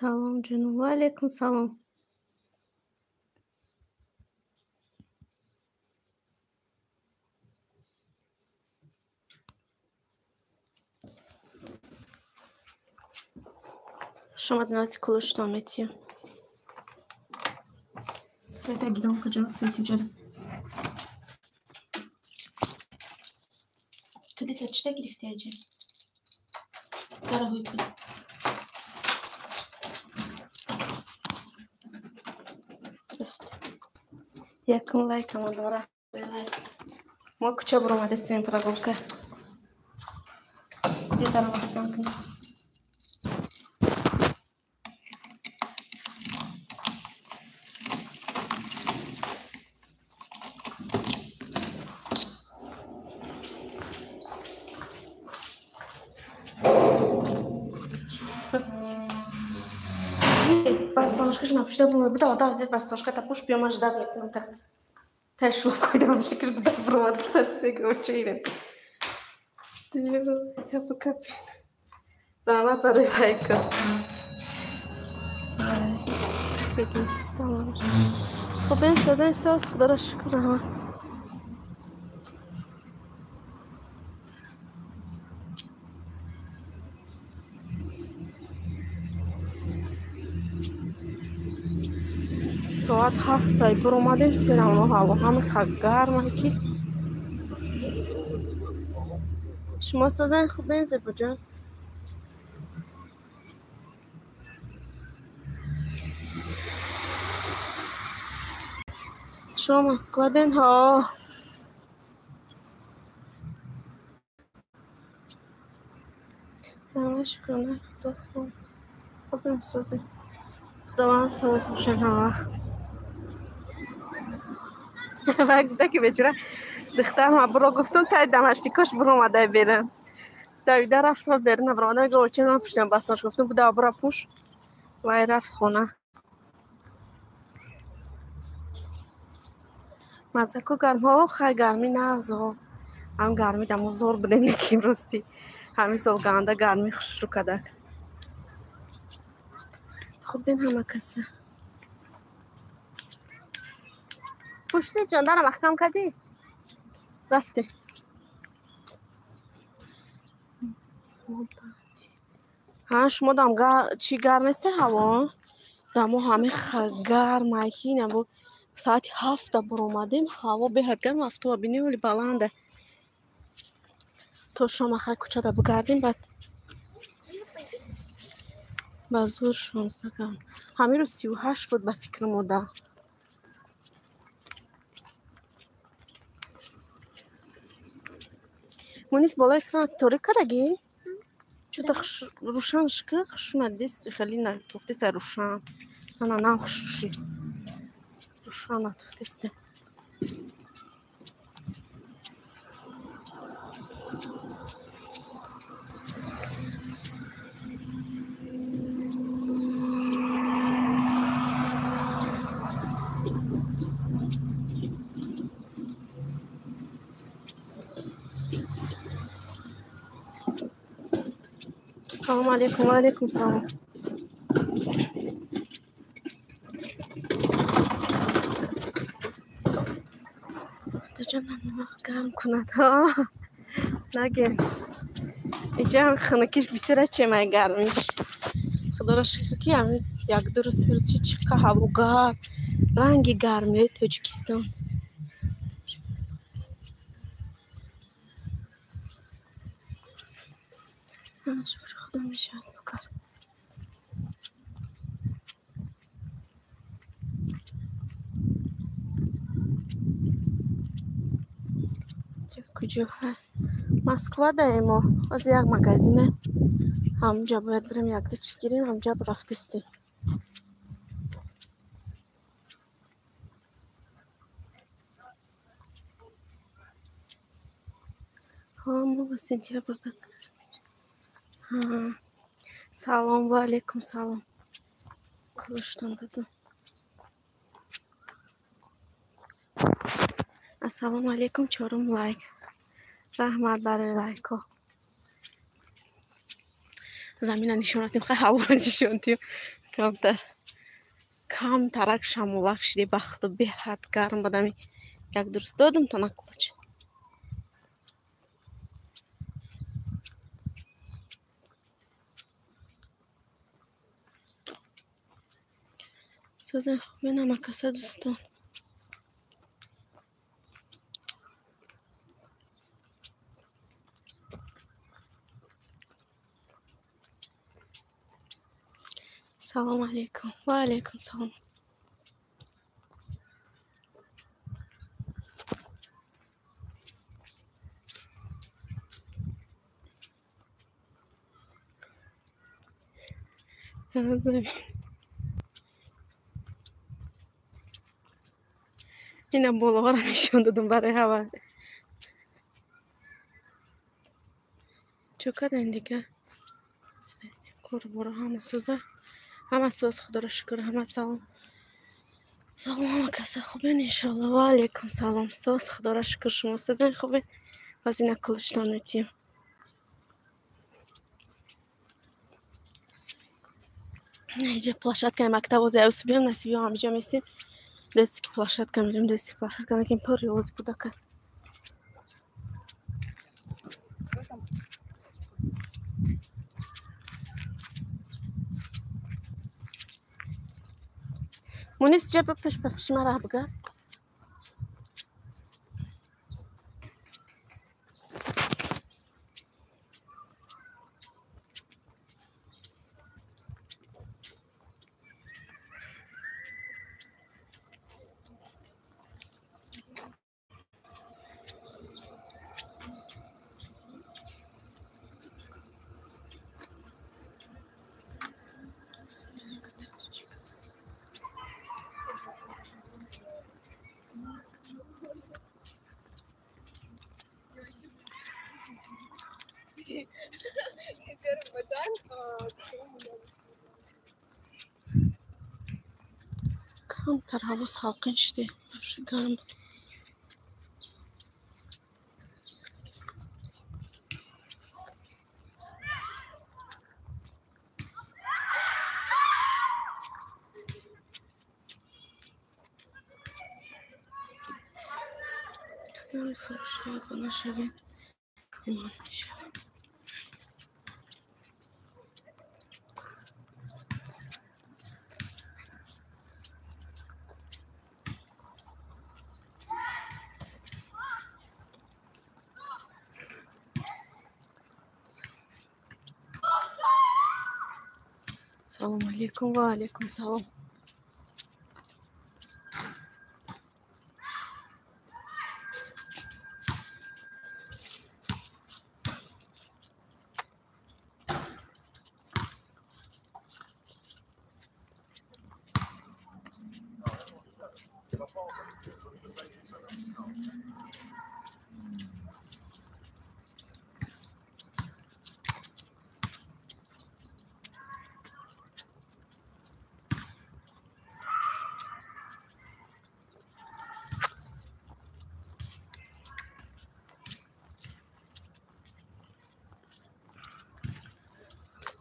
سلام جنو و علیکم سلام. شما دناتی کلوش تامتیم سویتا گیرم کجا سویتا جارم کدی تا چتا گرفتی اجه داره هوی کدی یکم لایک هم داره ما کچه برو مده سیم پرگم که یه داره وقت کم کنی Bastążkę na przyszłe była dawno bastążka ta pusz piąmasz dawno no tak też lubko idę się kiedy da prowadzę serce go uczyłem ty ja pokapię dama to rybajka kliknij sama خب این صدای ساز خدا را شکر رحمت ساعت 7 بر اومدیم سینما هوا همه گرمه که شما صدای خوب این زیبا جان شما مسکو دین ها همش کنه خدا خوب خب این سازی خدا من ساز باشن ها وقت وقت که بچره دخترم ما برو گفتم تا دمشتی کاش برو اومده بیرن دویده رفت و برن برانه گفت چه من پشتم بستاش گفتم بوده برو پوش وای رفت خونه مزه کو گرم ها خیلی گرمی نازو هم گرمی دمو زور بدیم نکیم راستی همین سال گانده گرمی خوش رو کدک خب این همه کسه پشتی جاندارم محکم کردی رفته ها شما دام چی گرم است هوا دمو همه گرم مایکی نبود ساعت 7 بر اومدیم هوا به گرم افتاد ببینیم ولی بلنده تو شما خیلی کوچه را بگردیم بعد بازور 16 گرم همین رو 38 بود به فکر موده مونیس بالای کنه توری کدگی چو تا روشنش که خشونت دیست خیلی نه توفتی سر روشن نه خشوشی روشن توفتیسته السلام علیکم و علیکم سلام تو جانم گرم کند ها نگه اینجا هم خنکیش بسیاره چه من گرمیش خدا را شکر که همین یک دو روز سه روز چقدر هوا گرم رنگ گرمی تاجیکستان شکر خدا میشه بکر کجا ها مسکو داریم از یک مغازینه همونجا باید بریم یک دو چی گیریم همونجا رفتستیم ها ما بس اینجا بردن سلام و علیکم سلام کلوشتان دادم السلام علیکم چهارم لایک رحمت برای لایک ها زمین نشونتیم خیلی هوا نشونتیم камтарак шамулак шиди бахту беҳад гарм бадами як дурст додум то накулач. Созай хубе намакаса дӯстон. Салом алейкум. Ва алейкум салом. اینم بالاها رو نشون دادم برای هوا. چوکا دین دیگه کور برو همه سوز خدا رو شکر. همه سلام همه کسی خوبین انشالله. و علیکم سلام. سوز خدا رو شکر. شما سوزن خوبین؟ از این کلشتان نتیم اینجا площадка مکتب وزی اوسبیم نسیبی هم اینجا میستیم детский площадка میریم. детский площадка نکیم پر یوزی بوده که مونیس جا بپش مرا بگه. کمتر هوا سالقین شده. گرم فروشی کنه شویم ایمان شویم. سلام علیکم. و علیکم سلام.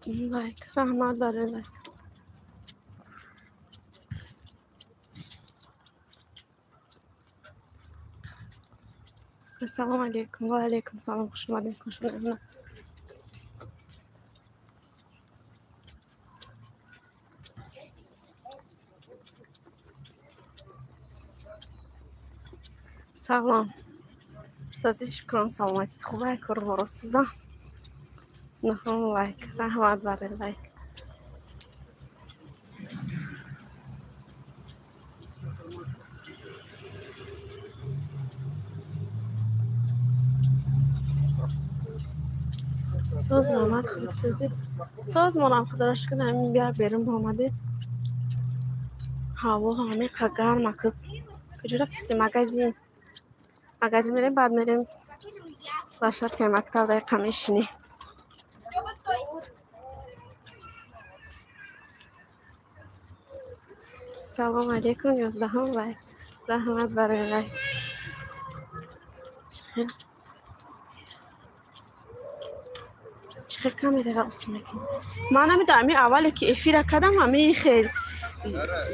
لایک رحمت برای لایک. السلام علیکم. و علیکم سلام. خوش اومدین. خوش اومدین. سلام. سازی شکران سلامتی خوبه کار ورسیزا. نه لایک رحمت برای لایک. ساز محمد خود سازی ساز منم خدا را شکر همین بیا بریم با آمده هوا همه گرمه که کجا رفتیم مغازین میریم بعد میریم площадка مکتب در قمیشینی. سلام علیکم. 11 لایک رحمت برای لایک. خیلی کامیره را اصلا میکنم. من نمیدونم اولی که افیره کردم همه خیلی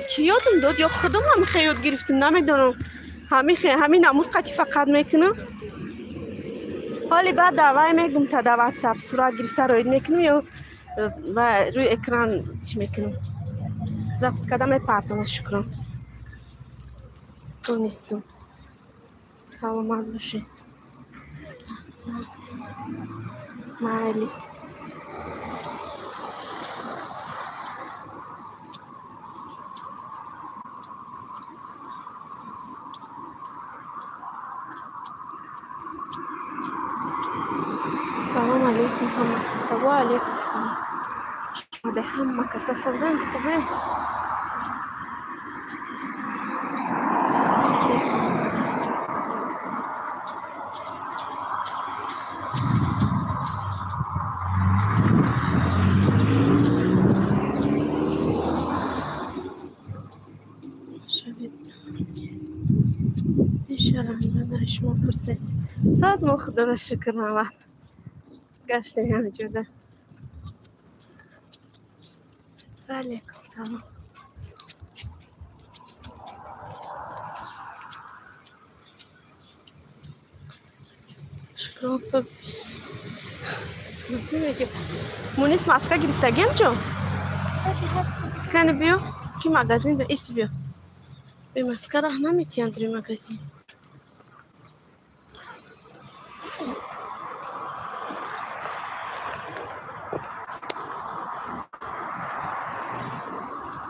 کی یادم داد یا خودم هم خیلی یاد گرفتم نمیدونم. همین نمود قطعی فقط میکنم. حالی بعد دعوی میگم تا دعوت سب صورت گرفته روید میکنم یا و روی اکران چی میکنم. زبط کردم پرتمش کنم. تو نیستم. سلامت باشی. مالی. سلام علیکم همه کسا و علیکم سلام. شما همه کسا سازن خوبه. انشالله شما پرسه ساز ما خدا را شکر نمید گشتیم همه جوده. علیکم سلام. شکران ساز میگه مونیس ماسکا گرفتگیم جو کنه بیو کی مغازین به ایس بیو به ماسکا راه نمیتیان در مغازین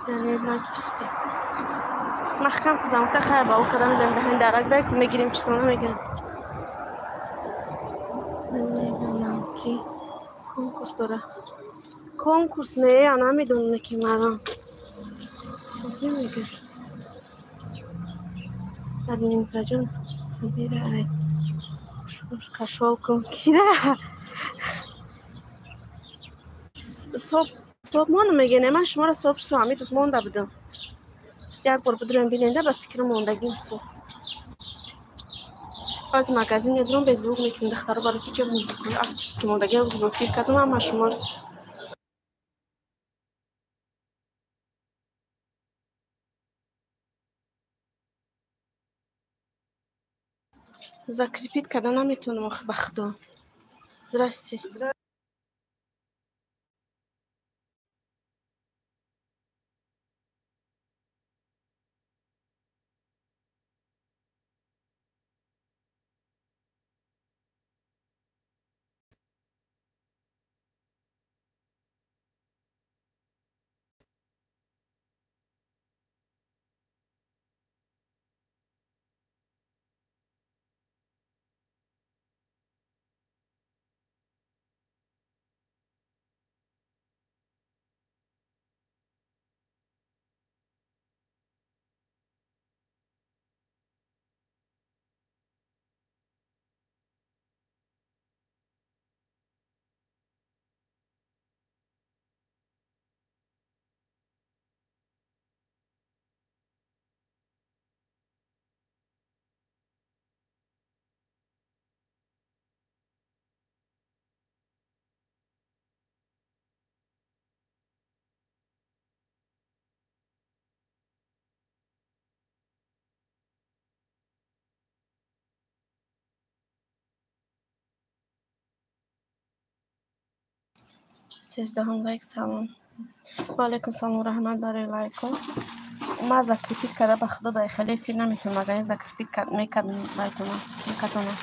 یعنی نگرفتی محکم زمانتا خیلی با او کدام دهن درک دای که میگیریم چطور نمیگیریم نمیدونم کی کنکورس داره کنکورس نه یا نمیدونم که مرا چی میگه ادمین کجان میره ای کشول کن کیره صبح مانو میگه نه من شما را صبح همین روز مانده بودم یک بار بدرم بیننده به فکر موندگیم صبح از مغازین یادم به زوج میکنم دختر برای پیچه موزیکوی افترس که موندگی رو بزرگتر کردم اما شما закрепить когда نمیتونم آخه بخدا здрасте سیزدهم لایک سلام و علیکم سلام و رحمت برای لایکم ما закрепить когда بخدا به خیلی فیل نمیتونم مگر این закрепить میکردم لایکم سیکاتونم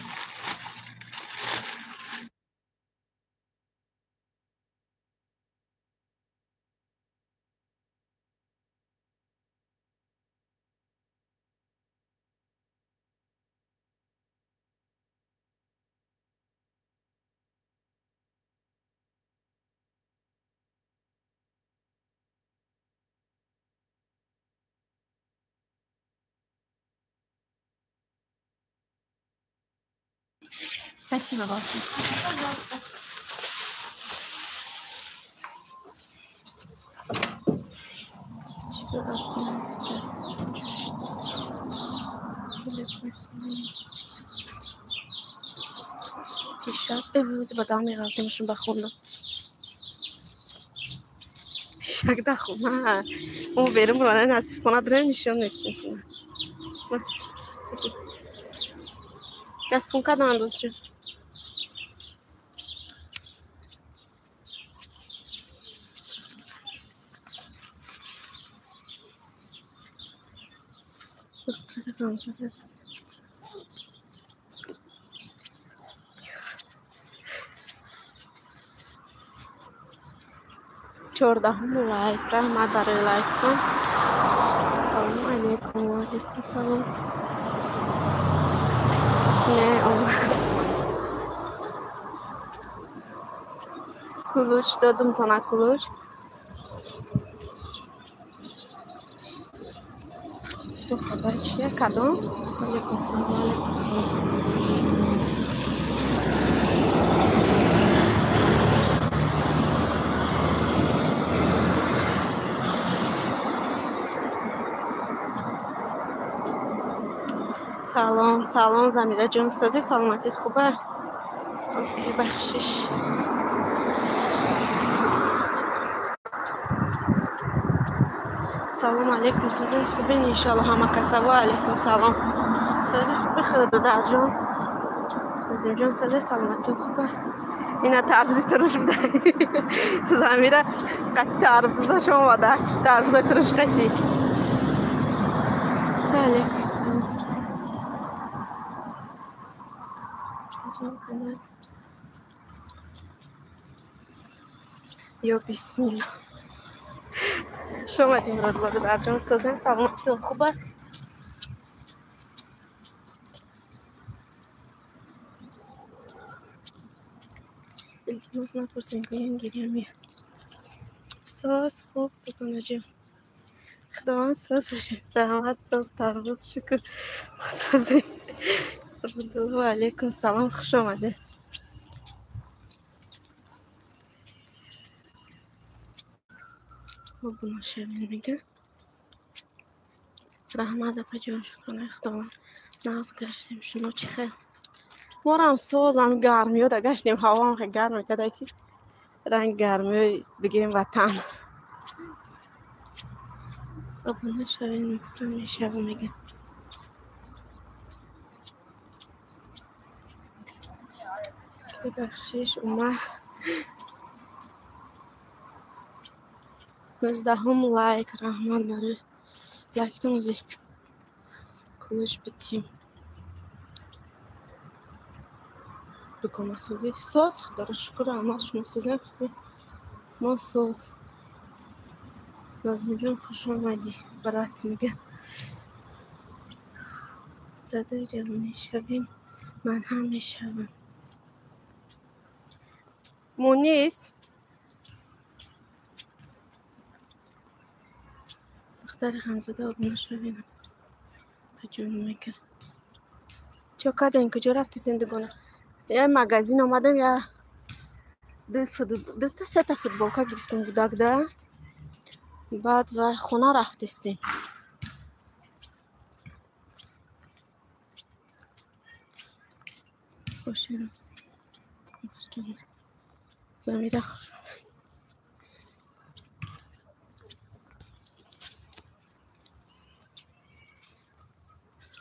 спасибо большое پیشرفت امروز با دام قدیمشون بخوندم یک دخو من اون بریم برای نصیب کنه داره نشان نشون دستون کدام انداز جو چهاردهم لایک رحمت برای لایک کن سلام علیکم و علیکم سلام نه اومد کلوچ دادم تا نه کلوچ تو خبر چیه کدام علیکم سلام علیکم سلام سلام زمیره جون سازی سلامتیت خوبه اوکی بخشش سلام علیکم سازی خوبه انشالله همه کسا علیکم سلام سازی خوبه خیلی در جون نظیم جون سازی سلامتی خوبه اینا تعرفزی ترش بده زمیره قطی تعرفزش اومده تعرفزی ترش قطی علیکم سلام یا بسم الله شما دیم را دوباره در جان سازن سلامتون خوبه التماس نپرسین که این گیریم میاد ساز خوب تو کنه جان خداوند سازشه رحمت ساز تربوز شکر سازی الله علیکم سلام خوش آمده بنا شبین میگه رحمت اپا جان شکنه خداوند ناز گشتیم شما چی خیلی ما هم سازم گرمی ها گشتیم هوا هم خیلی گرمه کده که رنگ گرمی بگیم وطن بنا شبین همیشه میگه ببخشیش اومد 19 لایک رحمت داره لایک تونزی کلش بتیم بکنه سوزی ساز خدا رو شکر همه شما سوزن خوبه ما ساز نازم جون خوش آمدی برات میگه زده جوانی شبیم من هم میشوم مونیس دختر خمزده آبونه شبینم جون میگه چه کدن کجا رفتی زندگانه یه مگزین آمدم یا دو تا سه تا فوتبالکا گرفتم بودک ده بعد و خونه رفتستیم خوشیم زمیده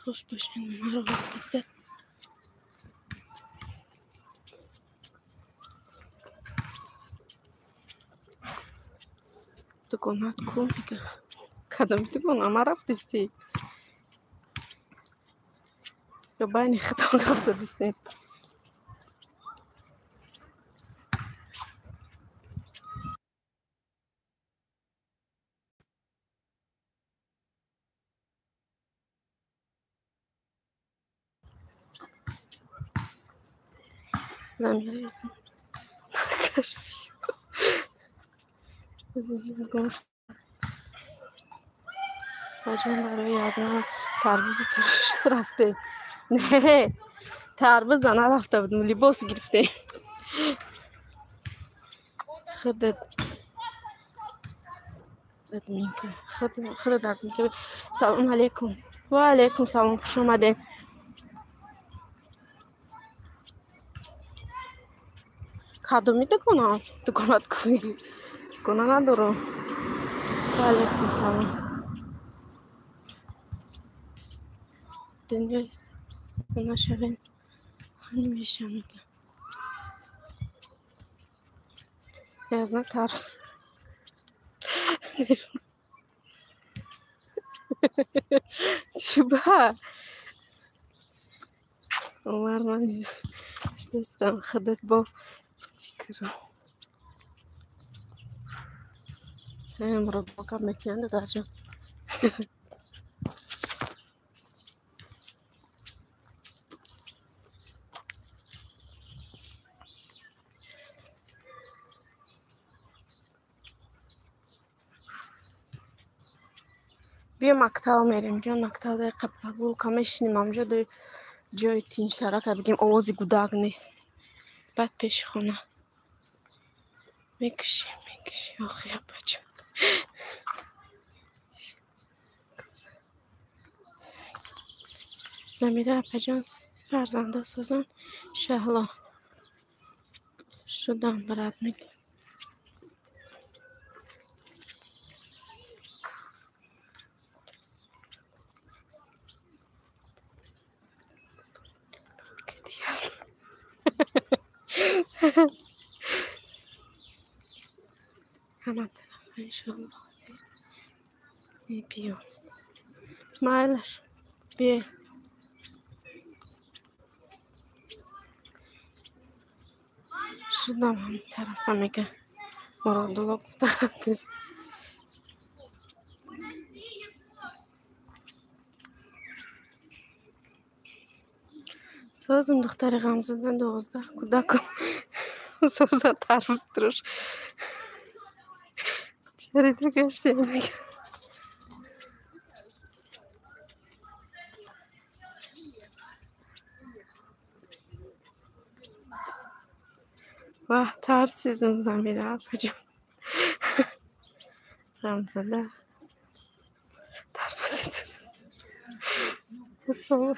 خوش باشین مرا رفتسته دکانات کن که کدام دکان ما رفتستی یا بین خطا گفت زدستین زمیره ایزم کشفی از اینجا بگم بجان برای از من تربوز ترش رفته نه تربوز نرفته بودم لباس گرفته خودت ادمین که خودت ادمین که سلام علیکم و علیکم سلام خوش آمده کدومی دکانات کنی دکانه ندارم Aleyküm selam. Dinliyoruz. Buna şöyle hani bir şey mi? Yazına tarif. Şuba. Umar man işte خدت با فکر مربى کم میکنه درجا بیا مکتب میریم جان مکتب در قبل کمش نمیشه در جای تین شرک بگیم آوازی گوداگ نیست بعد پیش خونه میکشی آخی بچه زمیره اپجان فرزنده سازن شهلا شدن برد میگه همان طرف انشالله بیو مایلش بیا شدم هم طرف میگه مراد الله گفته سازم دختر غم زدن 12 کودکم سازم ترمز تروش شریده گشتی میگه واه ترسیدم زمیره اپجون غم زده ترمز تروش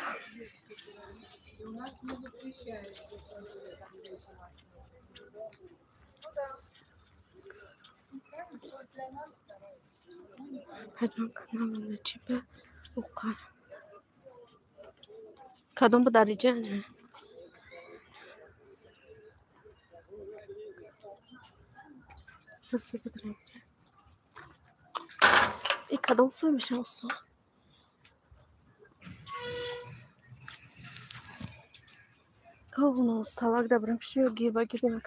پدرام kanalında çipe uka. Kadın bu darıca ne? Nasıl bir kadın? Kadın suymuş olsa. Oh, salak da bırakmışıyor gibi bakayım.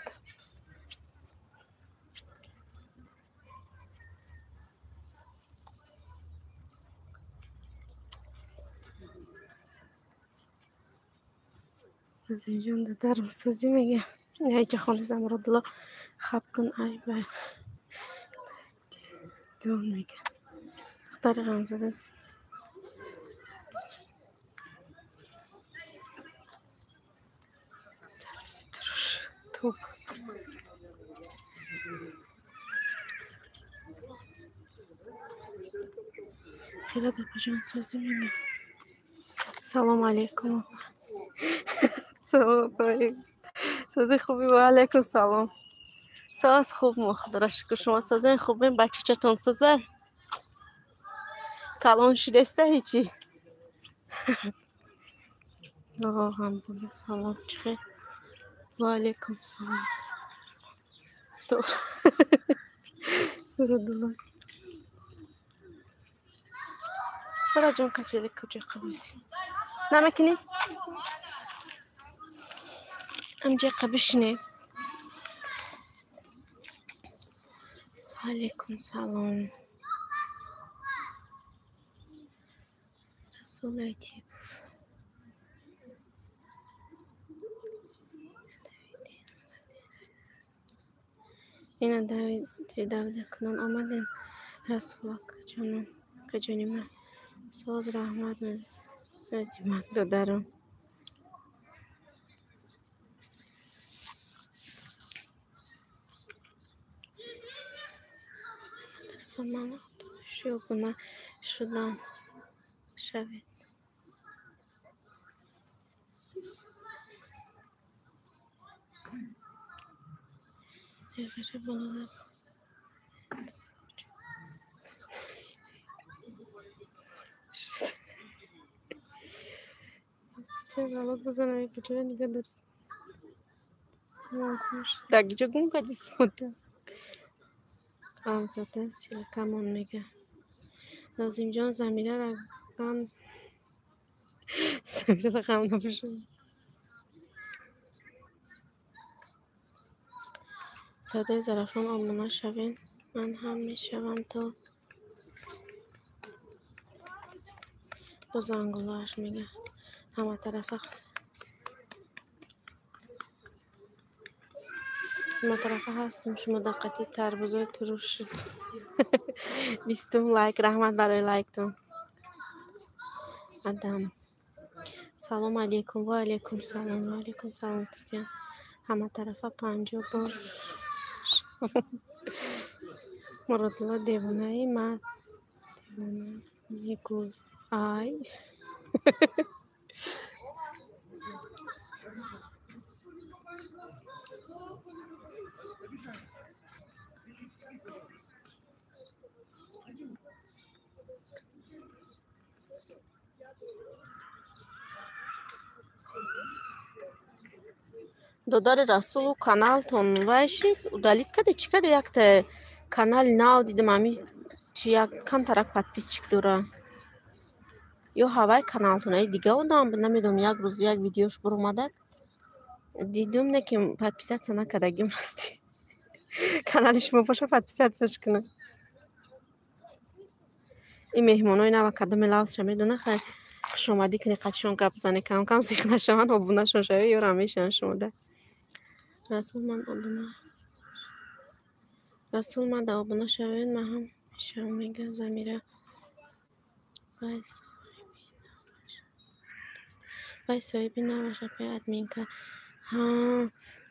از اینجا درم سازی میگه نه چه خانه زمرد الله خب کن ای به دون میگه دختر غم زده توپ خیلی دا پجان سازی میگه سلام علیکم سلام علیکم سازی خوبی و علیکم سلام ساز خوب مخدر شکر شما سازین خوبین بچه چطور سازه کلان شدسته هیچی آقا هم بودم سلام چخیر و علیکم سلام تو برو برا جان کچلی کجا قبیزی نمیکنی؟ امجا قبشنی علیکم سلام رسولایتی اینا داوید کنن آمدن رسول جانم کجانی من ساز رحمت نزیمت دادرم تلفن شو کنم شدم شوید یه بالا چه غلط بزنم یک کجا دیگه در گیجه گم کدی سموده زده سیلکمون میگه نازیم جان زمینه را غم زمینه را غم نباشم صدای زرافان آمونا شوین من هم میشوم تو باز انگولاش میگه همه طرفه هستم شما دقتی تربوزای تروش شد 20 لایک رحمت برای لایکتون ادم سلام علیکم و علیکم سلام و علیکم سلام تیزیم همه طرفه 50 بار مرادلا دیوانه ای من دیوانه میگو آی додари расулу каналтон вайшид удалит каде чӣ каде якте канали нав дидам ами чи як кам тарак подписчик дора ё ҳавай каналтонаи дига одам намедонам як рӯз як видеош буромадак дидум неки подписатсия накардагим расти канали шумо боша подписатсияш кунам ин меҳмонои нава кадоме лавзша медона хай хушомадӣ куни қадшон гап зани кам кам сиқ нашаванд обунашон шави ёрам мешаванд шумода расул ман да обуна шавен ман ҳам мешавам мега замира вай соҳиби наваша пай админка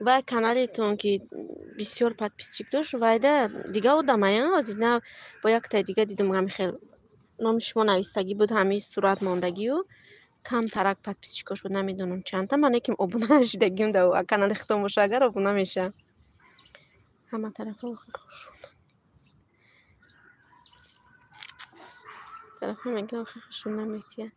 вай каналетон ки бисёр подписчик дошт вайда дига одамая ҳозир на бо якта дига дидум ҳами хел номи шумо навистагӣ буд ҳами сурат мондагию кам тарак подписчикош буд намедонам чанда ман яким обуна нашидагим да канали хитон боша агар обуна меша ҳама тарафа тарафа мега охир хушум наметия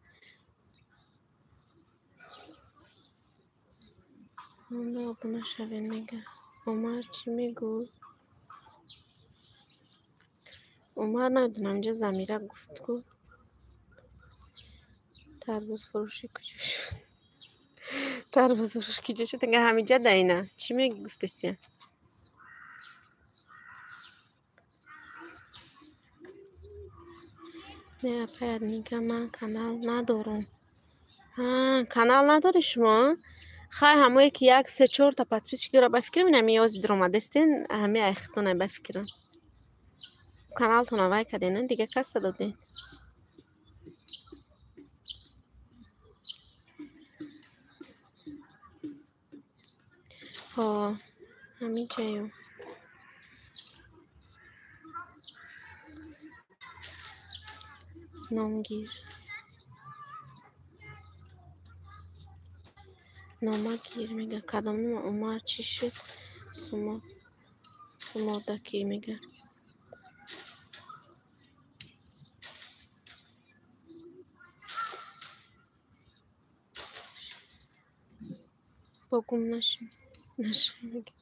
онда обуна шавен мега омар чӣ мегӯд омар намедонам инҷа замира гуфтгӯ тарбуз фурӯшӣ куҷо шуд тарбуз фурӯш куҷо шуд инга ҳамиҷа дайна чӣ мегуфтестия не апай админка ман канал надорам канал надори шумо хай ҳамое ки як 3-4 та подписчик дора ба фикр минам ҳозир омадестен ҳами айхтона ба фикрам каналтона вай кадена дига каста доден ҳо ҳамиҷаё номгир номагир мега кадом нома умар чӣ шуд сумодаки мега бо гум наша мега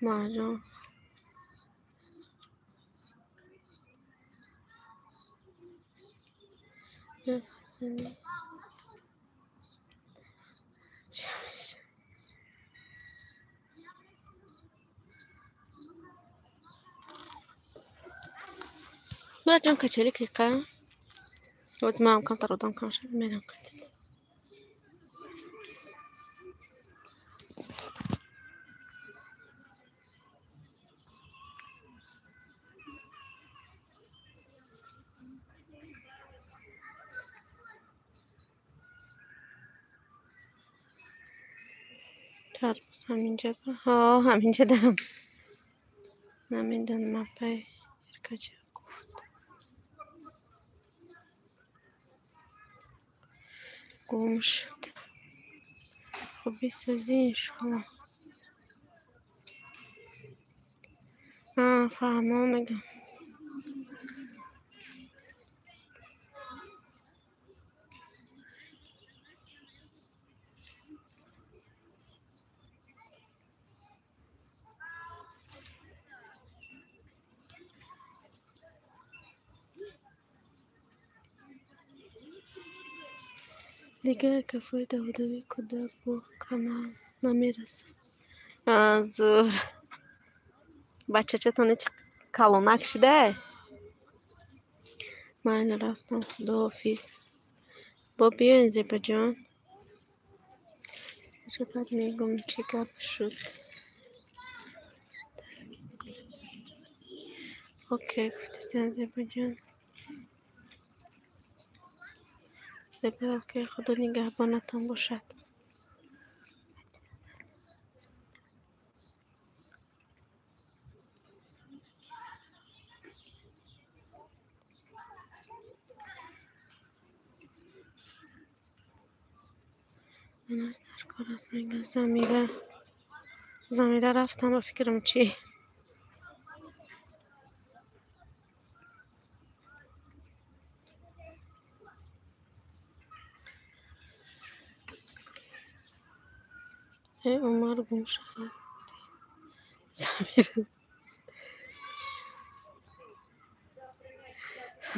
маҷон маҷон качалик риқа вот маам камтар одам камша мерам катид тарбуз ҳаминҷа ҳо ҳаминҷа дам намедонам апай иркача гуфт гум шуд хуб бисозӣ иншоалло فهمام. دیگر کفای دودوی کودک با کانال نمیرسه. زور بچه چطونه کلونک شده. من رفتم خداحافظ. با بیاین زیبا جان. چقدر میگم چی گپ شد. اوکی گفتی زیبا جان. زیبا که خدا نگهبانتان باشد. من از کار از میگه زمیره رفتم و فکرم چی. عمر گم شد.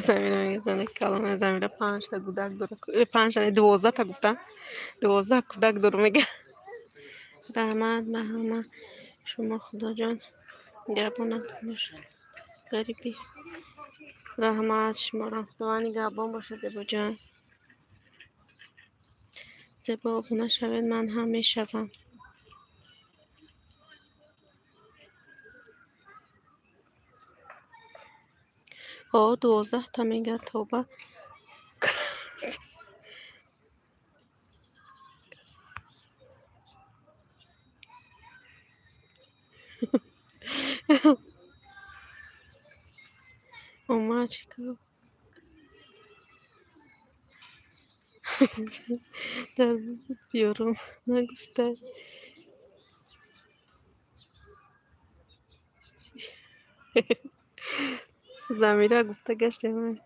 زمیره میگه زنه کلانه زمیره 5 تا کودک داره. 5 تا 12 تا گفتم. 12 کودک داره میگه. رحمت به همه شما خدا جان نگهبانتون باشه. غریبی رحمت شما را خدا نگهبان باشه زیبا جان. زیبا آب نشوید من هم میشوم. 12 تا میگه توبه. اومد چیکار در روز بیارم نگفته. زمیره گفته گشت من